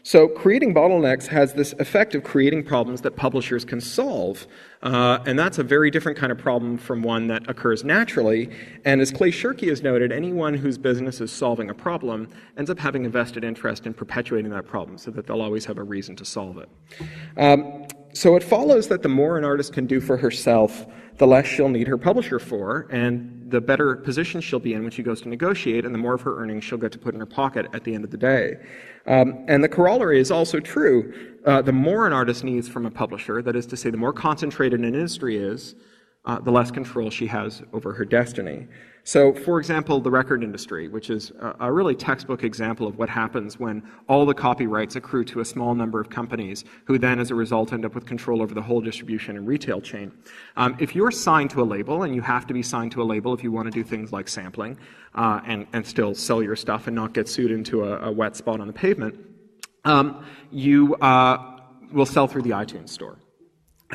So creating bottlenecks has this effect of creating problems that publishers can solve. And that's a very different kind of problem from one that occurs naturally. And as Clay Shirky has noted, anyone whose business is solving a problem ends up having a vested interest in perpetuating that problem so that they'll always have a reason to solve it. So it follows that the more an artist can do for herself, the less she'll need her publisher for, and the better position she'll be in when she goes to negotiate, and the more of her earnings she'll get to put in her pocket at the end of the day. And the corollary is also true. The more an artist needs from a publisher, that is to say, the more concentrated an industry is, the less control she has over her destiny. So, for example, the record industry, which is a really textbook example of what happens when all the copyrights accrue to a small number of companies who then, as a result, end up with control over the whole distribution and retail chain. If you're signed to a label, and you have to be signed to a label if you want to do things like sampling and still sell your stuff and not get sued into a wet spot on the pavement, you will sell through the iTunes store.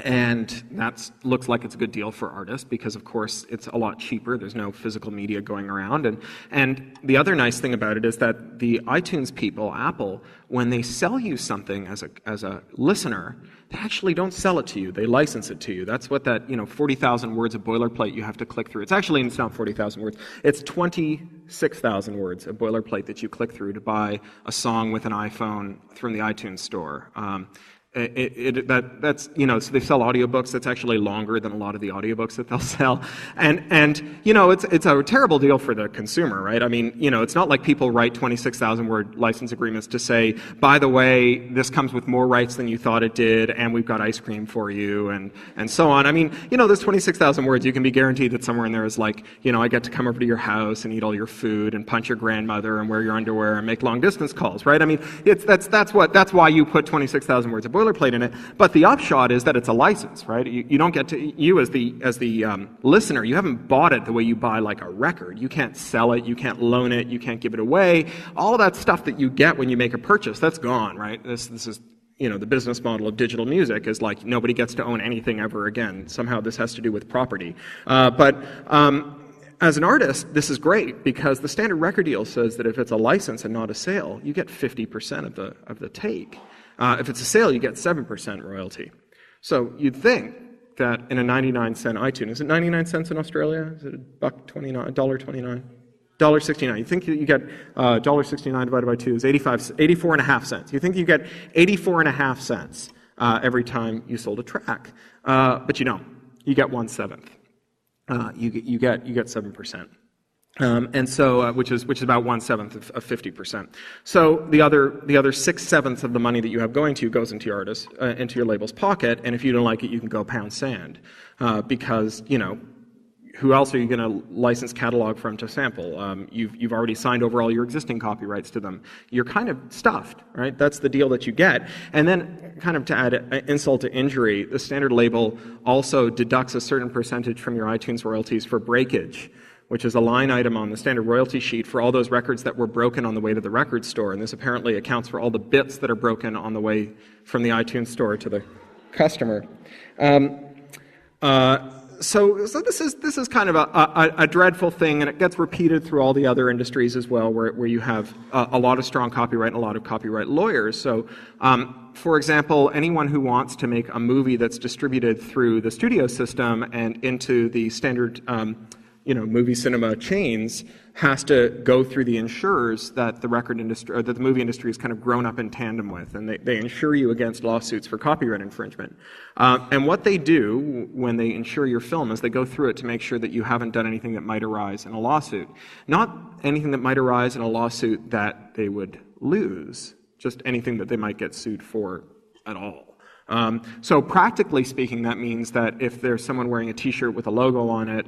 And that looks like it's a good deal for artists because, of course, it's a lot cheaper. There's no physical media going around. And the other nice thing about it is that the iTunes people, Apple, when they sell you something as a listener, they actually don't sell it to you. They license it to you. That's what that 40,000 words of boilerplate you have to click through. It's not 40,000 words. It's 26,000 words of boilerplate that you click through to buy a song with an iPhone from the iTunes store. So they sell audiobooks. That's actually longer than a lot of the audiobooks that they'll sell. And it's a terrible deal for the consumer, right? I mean, it's not like people write 26,000 word license agreements to say, by the way, this comes with more rights than you thought it did, and we've got ice cream for you, and so on. I mean, those 26,000 words, you can be guaranteed that somewhere in there is like, I get to come over to your house and eat all your food and punch your grandmother and wear your underwear and make long distance calls, right? I mean, that's why you put 26,000 words of boilerplate in it, but the upshot is that it's a license, right? You don't get to, you as the listener, you haven't bought it the way you buy like a record. You can't sell it, you can't loan it, you can't give it away. All that stuff that you get when you make a purchase, that's gone, right? This is, the business model of digital music is like nobody gets to own anything ever again. Somehow this has to do with property. As an artist, this is great because the standard record deal says that if it's a license and not a sale, you get 50% of the take. If it's a sale, you get 7% royalty. So you'd think that in a 99-cent iTunes, is it 99 cents in Australia? Is it $1.29, $1.29? $1.69. You think that you get $1.69 divided by 2 is 84.5 cents. You think you get 84.5 cents every time you sold a track, but you don't. You get 1/7. You get 7%. And so, which is about 1/7 of 50%. So the other 6/7 of the money that you have going to you goes into your artist, into your label's pocket. And if you don't like it, you can go pound sand, because who else are you going to license catalog from to sample? You've already signed over all your existing copyrights to them. You're kind of stuffed, right? That's the deal that you get. And then, kind of to add insult to injury, the standard label also deducts a certain percentage from your iTunes royalties for breakage, which is a line item on the standard royalty sheet for all those records that were broken on the way to the record store. And this apparently accounts for all the bits that are broken on the way from the iTunes store to the customer. So this is kind of a dreadful thing, and it gets repeated through all the other industries as well, where you have a lot of strong copyright and a lot of copyright lawyers. So, for example, anyone who wants to make a movie that's distributed through the studio system and into the standard movie cinema chains has to go through the insurers that the record industry or that the movie industry has kind of grown up in tandem with, and they insure you against lawsuits for copyright infringement. And what they do when they insure your film is they go through it to make sure that you haven't done anything that might arise in a lawsuit. Not anything that might arise in a lawsuit that they would lose, just anything that they might get sued for at all. So practically speaking, that means that if there's someone wearing a t-shirt with a logo on it,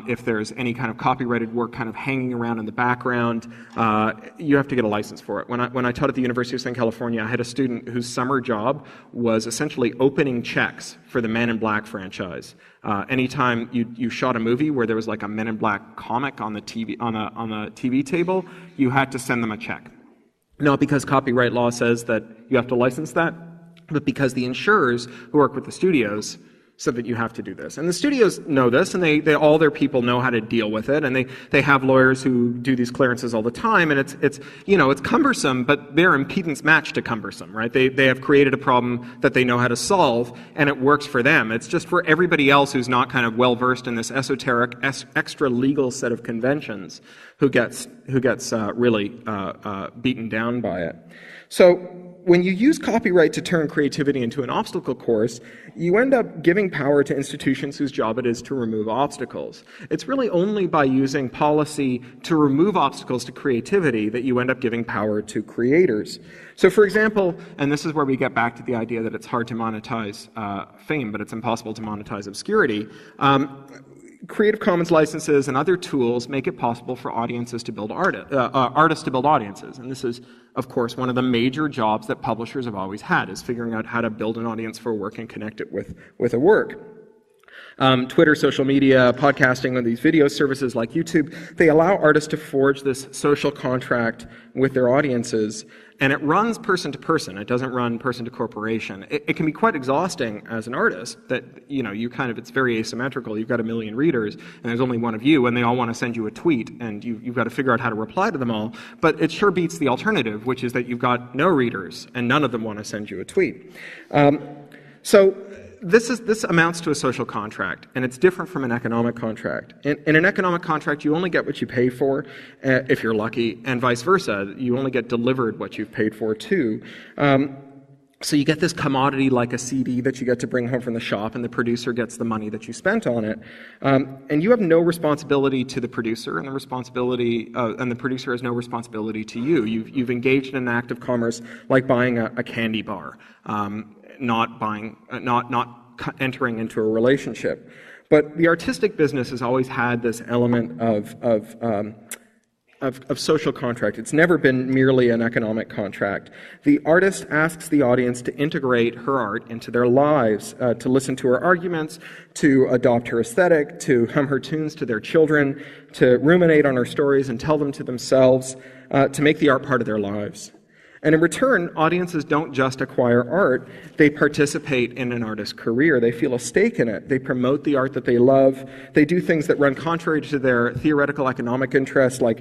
if there's any kind of copyrighted work kind of hanging around in the background, you have to get a license for it. When I taught at the University of Southern California, I had a student whose summer job was essentially opening checks for the Men in Black franchise. Anytime you shot a movie where there was like a Men in Black comic on the TV on the TV table, you had to send them a check. Not because copyright law says that you have to license that, but because the insurers who work with the studios so that you have to do this. And the studios know this, and they all their people know how to deal with it, and they have lawyers who do these clearances all the time, and it's cumbersome, but they're impedance matched to cumbersome, right? They have created a problem that they know how to solve, and it works for them. It's just for everybody else who's not kind of well versed in this esoteric, extra legal set of conventions who gets really beaten down by it. So when you use copyright to turn creativity into an obstacle course, you end up giving power to institutions whose job it is to remove obstacles. It's really only by using policy to remove obstacles to creativity that you end up giving power to creators. So for example, and this is where we get back to the idea that it's hard to monetize fame, but it's impossible to monetize obscurity. Creative Commons licenses and other tools make it possible for audiences to build artists to build audiences. And this is, of course, one of the major jobs that publishers have always had, is figuring out how to build an audience for a work and connect it with a work. Twitter, social media, podcasting, and these video services like YouTube, they allow artists to forge this social contract with their audiences, and it runs person to person. It doesn't run person to corporation. It can be quite exhausting as an artist that, it's very asymmetrical. You've got 1 million readers, and there's only one of you, and they all want to send you a tweet, and you've got to figure out how to reply to them all. But it sure beats the alternative, which is that you've got no readers, and none of them want to send you a tweet. This amounts to a social contract, and it's different from an economic contract. In an economic contract, you only get what you pay for, if you're lucky, and vice versa. You only get delivered what you've paid for, too. So you get this commodity like a CD that you get to bring home from the shop, and the producer gets the money that you spent on it. And you have no responsibility to the producer, and the producer has no responsibility to you. You've engaged in an act of commerce like buying a candy bar. Not entering into a relationship. But the artistic business has always had this element of social contract. It's never been merely an economic contract. The artist asks the audience to integrate her art into their lives, to listen to her arguments, to adopt her aesthetic, to hum her tunes to their children, to ruminate on her stories and tell them to themselves, to make the art part of their lives. And in return, audiences don't just acquire art, they participate in an artist's career. They feel a stake in it. They promote the art that they love. They do things that run contrary to their theoretical economic interests, but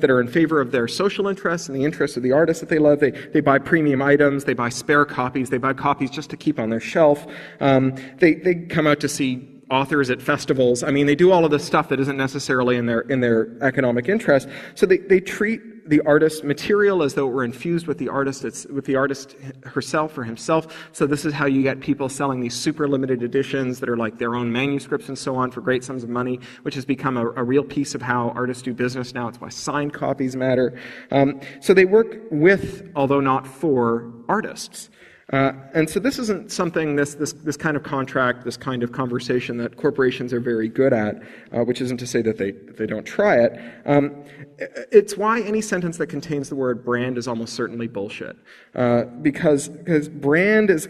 that are in favor of their social interests and the interests of the artists that they love. They buy premium items, they buy spare copies, they buy copies just to keep on their shelf. They come out to see authors at festivals. I mean, they do all of this stuff that isn't necessarily in their economic interest. So they treat the artist's material as though it were infused with the artist herself or himself. So this is how you get people selling these super limited editions that are like their own manuscripts and so on for great sums of money, which has become a real piece of how artists do business now. It's why signed copies matter. So they work with, although not for, artists. And so this isn't something, this kind of contract, this kind of conversation that corporations are very good at, which isn't to say that they don't try it. It's why any sentence that contains the word brand is almost certainly bullshit. Because brand is,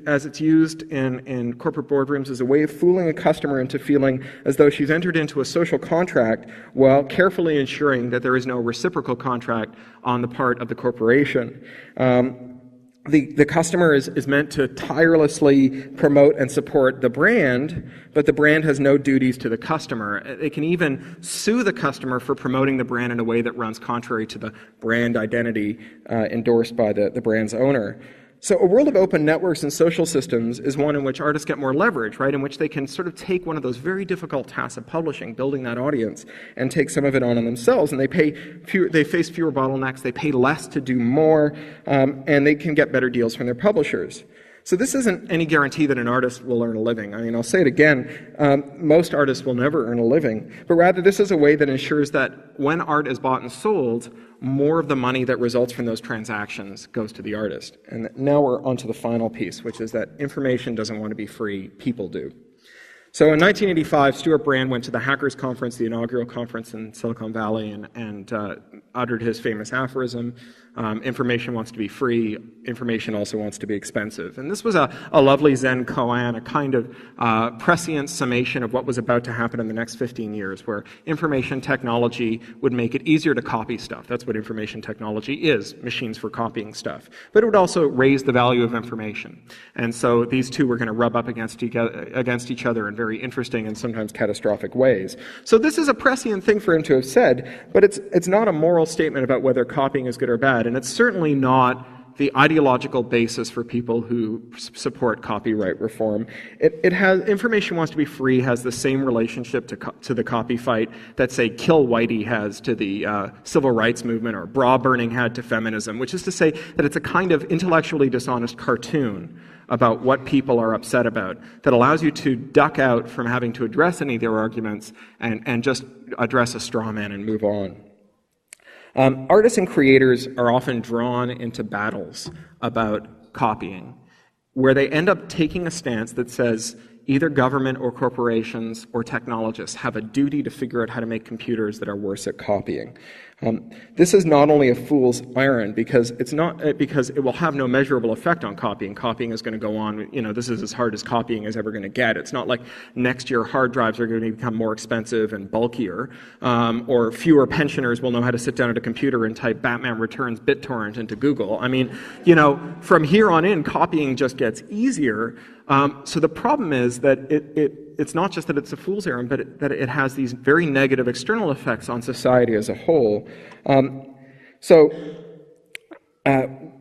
as it's used in corporate boardrooms, is a way of fooling a customer into feeling as though she's entered into a social contract while carefully ensuring that there is no reciprocal contract on the part of the corporation. The customer is meant to tirelessly promote and support the brand, but the brand has no duties to the customer. It can even sue the customer for promoting the brand in a way that runs contrary to the brand identity endorsed by the brand's owner. So a world of open networks and social systems is one in which artists get more leverage, right? In which they can sort of take one of those very difficult tasks of publishing, building that audience, and take some of it on themselves. And they face fewer bottlenecks, they pay less to do more, and they can get better deals from their publishers. So this isn't any guarantee that an artist will earn a living. I mean, I'll say it again, most artists will never earn a living, but rather this is a way that ensures that when art is bought and sold, more of the money that results from those transactions goes to the artist. And now we're on to the final piece, which is that information doesn't want to be free, people do. So in 1985, Stuart Brand went to the Hackers Conference, the inaugural conference in Silicon Valley, and uttered his famous aphorism, Information wants to be free. Information also wants to be expensive. And this was a lovely Zen koan, a kind of prescient summation of what was about to happen in the next 15 years, where information technology would make it easier to copy stuff. That's what information technology is, machines for copying stuff. But it would also raise the value of information. And so these two were going to rub up against each other in very interesting and sometimes catastrophic ways. So this is a prescient thing for him to have said, but it's not a moral statement about whether copying is good or bad, and it's certainly not the ideological basis for people who support copyright reform. It has, information wants to be free, has the same relationship to the copy fight that, say, Kill Whitey has to the civil rights movement, or bra burning had to feminism, which is to say that it's a kind of intellectually dishonest cartoon about what people are upset about that allows you to duck out from having to address any of their arguments and just address a straw man and move on. Artists and creators are often drawn into battles about copying, where they end up taking a stance that says either government or corporations or technologists have a duty to figure out how to make computers that are worse at copying. This is not only a fool's errand because it will have no measurable effect on copying. Copying is going to go on. This is as hard as copying is ever going to get. It's not like next year hard drives are going to become more expensive and bulkier, or fewer pensioners will know how to sit down at a computer and type Batman Returns BitTorrent into Google. I mean, from here on in, copying just gets easier. So the problem is that it's not just that it's a fool's errand, but that it has these very negative external effects on society as a whole.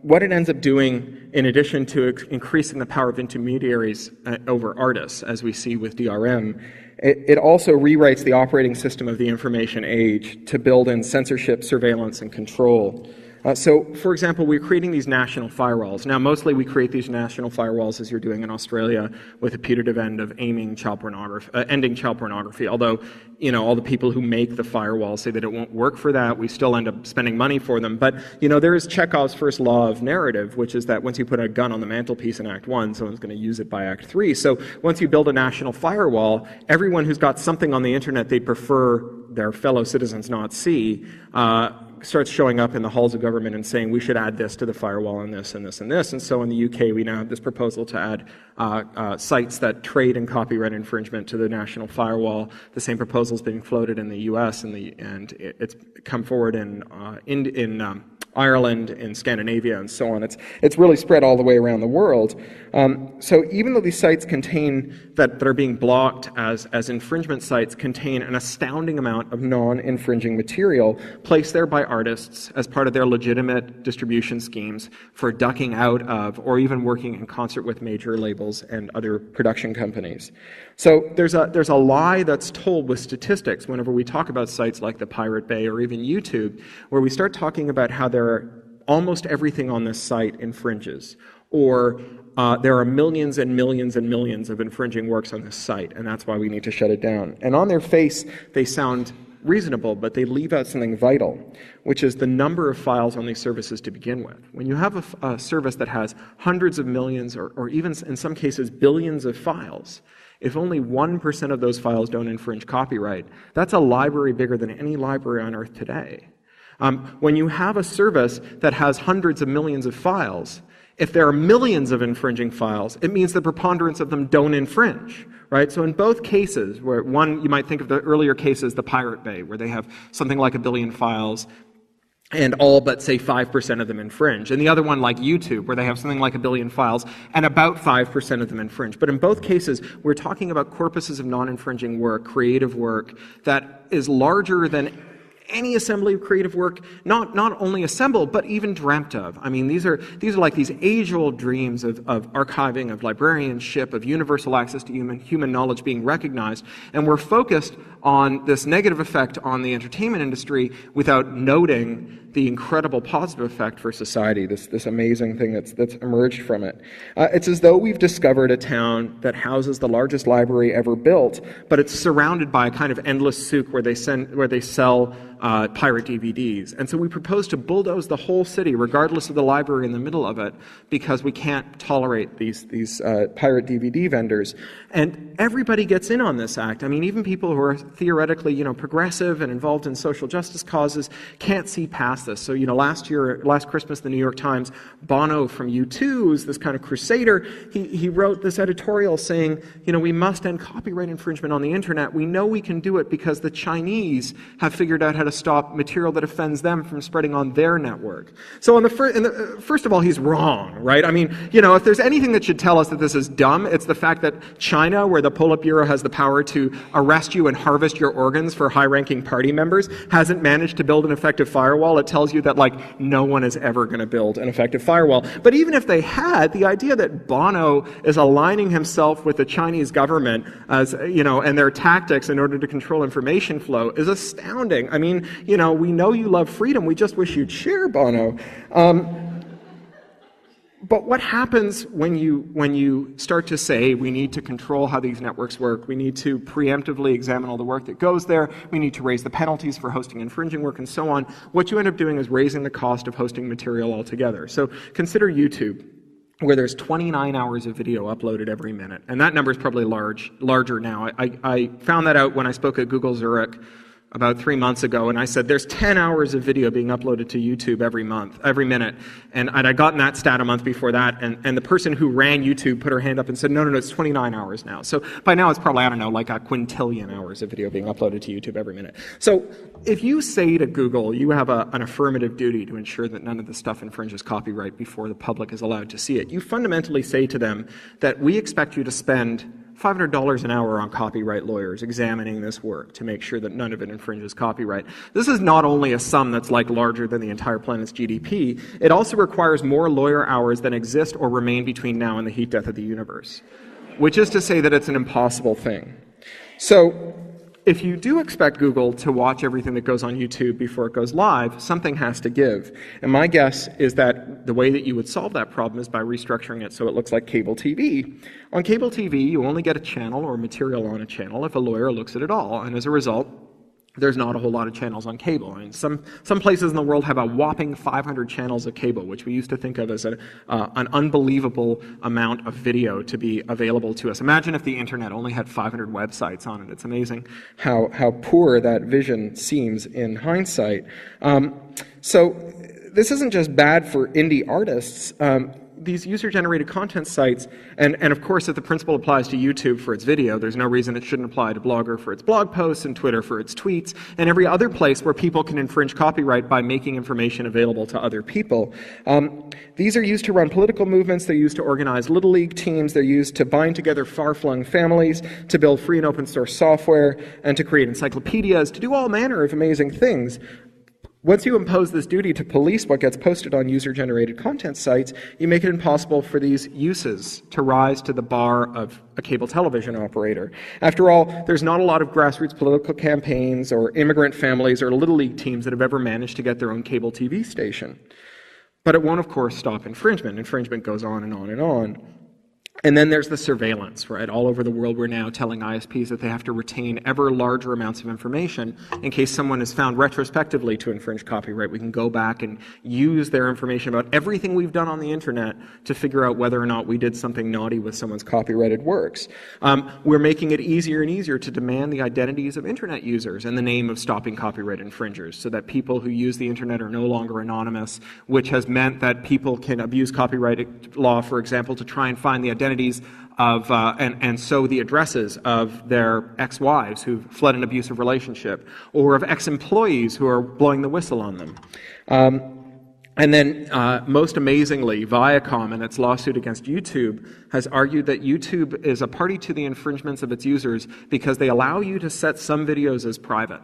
What it ends up doing, in addition to increasing the power of intermediaries over artists, as we see with DRM, it also rewrites the operating system of the information age to build in censorship, surveillance, and control. So, for example, we're creating these national firewalls. Now, mostly we create these national firewalls, as you're doing in Australia, with a putative end of ending child pornography. Although, all the people who make the firewall say that it won't work for that. We still end up spending money for them. But, there is Chekhov's first law of narrative, which is that once you put a gun on the mantelpiece in Act 1, someone's going to use it by Act 3. So once you build a national firewall, everyone who's got something on the internet they prefer their fellow citizens not see, starts showing up in the halls of government and saying we should add this to the firewall and this and this and this. And so in the UK we now have this proposal to add sites that trade in copyright infringement to the national firewall. The same proposal is being floated in the US and it's come forward in Ireland, in Scandinavia, and so on. It's really spread all the way around the world. So even though these sites that are being blocked as infringement sites contain an astounding amount of non-infringing material placed there by artists as part of their legitimate distribution schemes for ducking out of or even working in concert with major labels and other production companies. So there's a lie that's told with statistics whenever we talk about sites like the Pirate Bay or even YouTube, where we start talking about how almost everything on this site infringes, or there are millions and millions and millions of infringing works on this site, and that's why we need to shut it down. And on their face, they sound reasonable, but they leave out something vital, which is the number of files on these services to begin with. When you have a service that has hundreds of millions or even in some cases billions of files, if only 1% of those files don't infringe copyright, that's a library bigger than any library on earth today. When you have a service that has hundreds of millions of files, if there are millions of infringing files, it means the preponderance of them don't infringe, right? So in both cases, where one, you might think of the earlier cases, the Pirate Bay, where they have something like 1 billion files, and all but, say, 5% of them infringe. And the other one, like YouTube, where they have something like 1 billion files, and about 5% of them infringe. But in both cases, we're talking about corpuses of non-infringing work, creative work, that is larger than any assembly of creative work, not only assembled, but even dreamt of. I mean, these are like these age-old dreams of archiving, of librarianship, of universal access to human knowledge being recognized, and we're focused on this negative effect on the entertainment industry without noting the incredible positive effect for society, this amazing thing that's emerged from it. It's as though we've discovered a town that houses the largest library ever built, but it's surrounded by a kind of endless souk where they sell pirate DVDs. And so we propose to bulldoze the whole city, regardless of the library in the middle of it, because we can't tolerate these pirate DVD vendors. And everybody gets in on this act. I mean, even people who are theoretically, progressive and involved in social justice causes can't see past this. So, last Christmas, the New York Times, Bono from U2, who's this kind of crusader, he wrote this editorial saying, we must end copyright infringement on the internet. We know we can do it because the Chinese have figured out how to stop material that offends them from spreading on their network. So first of all, he's wrong, right? I mean, if there's anything that should tell us that this is dumb, it's the fact that China, where the Politburo has the power to arrest you and harvest your organs for high-ranking party members, hasn't managed to build an effective firewall. It tells you that, no one is ever going to build an effective firewall. But even if they had, the idea that Bono is aligning himself with the Chinese government as, and their tactics in order to control information flow is astounding. I mean, we know you love freedom. We just wish you'd share, Bono. But what happens when you start to say we need to control how these networks work, we need to preemptively examine all the work that goes there, we need to raise the penalties for hosting infringing work and so on, what you end up doing is raising the cost of hosting material altogether. So consider YouTube, where there's 29 hours of video uploaded every minute. And that number is probably larger now. I found that out when I spoke at Google Zurich about 3 months ago, and I said there's 10 hours of video being uploaded to YouTube every minute. And I'd gotten that stat a month before that, and the person who ran YouTube put her hand up and said, no, it's 29 hours now. So by now it's probably, a quintillion hours of video being uploaded to YouTube every minute. So if you say to Google you have an affirmative duty to ensure that none of this stuff infringes copyright before the public is allowed to see it, you fundamentally say to them that we expect you to spend $500 an hour on copyright lawyers examining this work to make sure that none of it infringes copyright. This is not only a sum that's larger than the entire planet's GDP, it also requires more lawyer hours than exist or remain between now and the heat death of the universe, which is to say that it's an impossible thing. So if you do expect Google to watch everything that goes on YouTube before it goes live, something has to give. And my guess is that the way that you would solve that problem is by restructuring it so it looks like cable TV. On cable TV, you only get a channel or material on a channel if a lawyer looks at it all. And as a result, there's not a whole lot of channels on cable. I mean, some places in the world have a whopping 500 channels of cable, which we used to think of as an unbelievable amount of video to be available to us. Imagine if the internet only had 500 websites on it. It's amazing how poor that vision seems in hindsight. So this isn't just bad for indie artists. These user-generated content sites, and of course if the principle applies to YouTube for its video, there's no reason it shouldn't apply to Blogger for its blog posts and Twitter for its tweets, and every other place where people can infringe copyright by making information available to other people. These are used to run political movements, they're used to organize Little League teams, they're used to bind together far-flung families, to build free and open source software, and to create encyclopedias, to do all manner of amazing things. Once you impose this duty to police what gets posted on user-generated content sites, you make it impossible for these uses to rise to the bar of a cable television operator. After all, there's not a lot of grassroots political campaigns or immigrant families or Little League teams that have ever managed to get their own cable TV station. But it won't, of course, stop infringement. Infringement goes on and on and on. And then there's the surveillance, right? All over the world, we're now telling ISPs that they have to retain ever larger amounts of information in case someone is found retrospectively to infringe copyright. We can go back and use their information about everything we've done on the internet to figure out whether or not we did something naughty with someone's copyrighted works. We're making it easier and easier to demand the identities of internet users in the name of stopping copyright infringers, so that people who use the internet are no longer anonymous, which has meant that people can abuse copyright law, for example, to try and find the identities of, and so the addresses of their ex-wives who've fled an abusive relationship, or of ex-employees who are blowing the whistle on them. And then, most amazingly, Viacom, in its lawsuit against YouTube, has argued that YouTube is a party to the infringements of its users because they allow you to set some videos as private.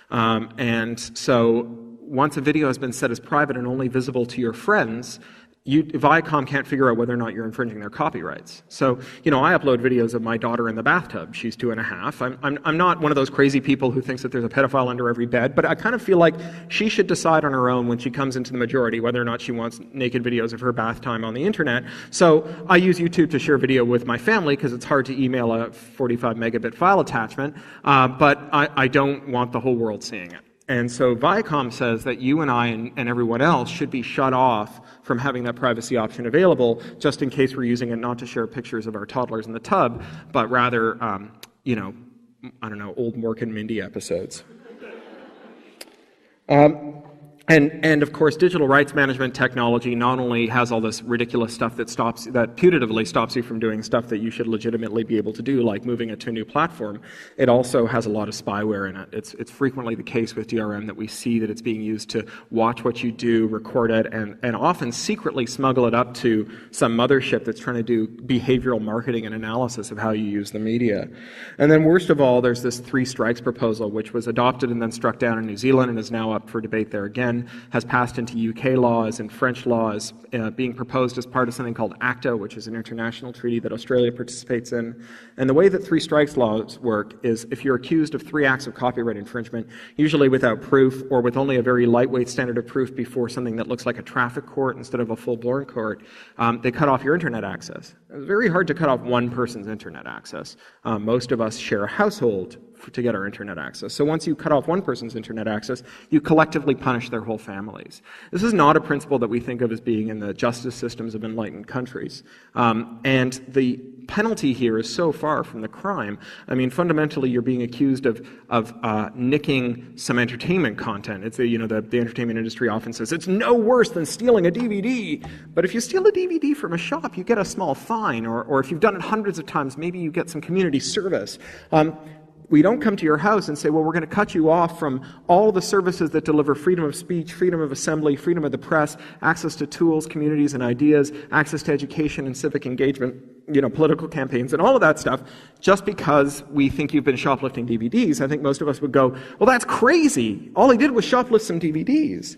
And so once a video has been set as private and only visible to your friends, Viacom can't figure out whether or not you're infringing their copyrights. So, I upload videos of my daughter in the bathtub. She's 2.5. I'm not one of those crazy people who thinks that there's a pedophile under every bed, but I kind of feel like she should decide on her own when she comes into the majority whether or not she wants naked videos of her bath time on the internet. So I use YouTube to share video with my family because it's hard to email a 45 megabit file attachment, but I don't want the whole world seeing it. And so Viacom says that you and I and everyone else should be shut off from having that privacy option available, just in case we're using it not to share pictures of our toddlers in the tub, but rather, I don't know, old Mork and Mindy episodes. And of course, digital rights management technology not only has all this ridiculous stuff that putatively stops you from doing stuff that you should legitimately be able to do, like moving it to a new platform, it also has a lot of spyware in it. It's frequently the case with DRM that we see that it's being used to watch what you do, record it, and often secretly smuggle it up to some mothership that's trying to do behavioral marketing and analysis of how you use the media. And then worst of all, there's this 3 strikes proposal, which was adopted and then struck down in New Zealand and is now up for debate there again. Has passed into UK laws and French laws, being proposed as part of something called ACTA, which is an international treaty that Australia participates in. And the way that 3 strikes laws work is if you're accused of 3 acts of copyright infringement, usually without proof or with only a very lightweight standard of proof before something that looks like a traffic court instead of a full-blown court, they cut off your internet access. It's very hard to cut off one person's internet access. Most of us share a household to get our internet access. So once you cut off one person's internet access, you collectively punish their whole families. This is not a principle that we think of as being in the justice systems of enlightened countries. And the penalty here is so far from the crime. I mean, fundamentally, you're being accused of nicking some entertainment content. It's the entertainment industry often says it's no worse than stealing a DVD. But if you steal a DVD from a shop, you get a small fine, or if you've done it hundreds of times, maybe you get some community service. We don't come to your house and say, well, we're going to cut you off from all the services that deliver freedom of speech, freedom of assembly, freedom of the press, access to tools, communities, and ideas, access to education and civic engagement, political campaigns, and all of that stuff, just because we think you've been shoplifting DVDs. I think most of us would go, well, that's crazy. All he did was shoplift some DVDs.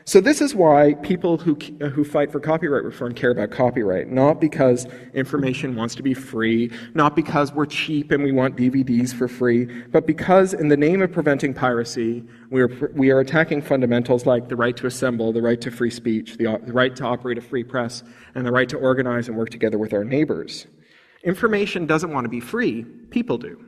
So this is why people who fight for copyright reform care about copyright, not because information wants to be free, not because we're cheap and we want DVDs for free, but because in the name of preventing piracy, we are attacking fundamentals like the right to assemble, the right to free speech, the right to operate a free press, and the right to organize and work together with our neighbors. Information doesn't want to be free, people do.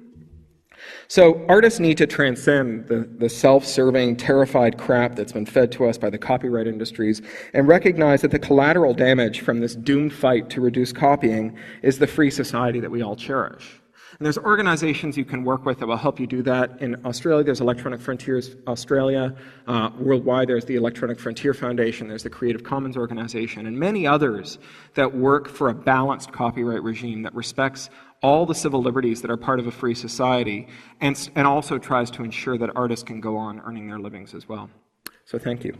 So artists need to transcend the self-serving, terrified crap that's been fed to us by the copyright industries and recognize that the collateral damage from this doomed fight to reduce copying is the free society that we all cherish. And there's organizations you can work with that will help you do that. In Australia, there's Electronic Frontiers Australia. Worldwide, there's the Electronic Frontier Foundation. There's the Creative Commons Organization, and many others that work for a balanced copyright regime that respects all the civil liberties that are part of a free society and also tries to ensure that artists can go on earning their livings as well. So thank you.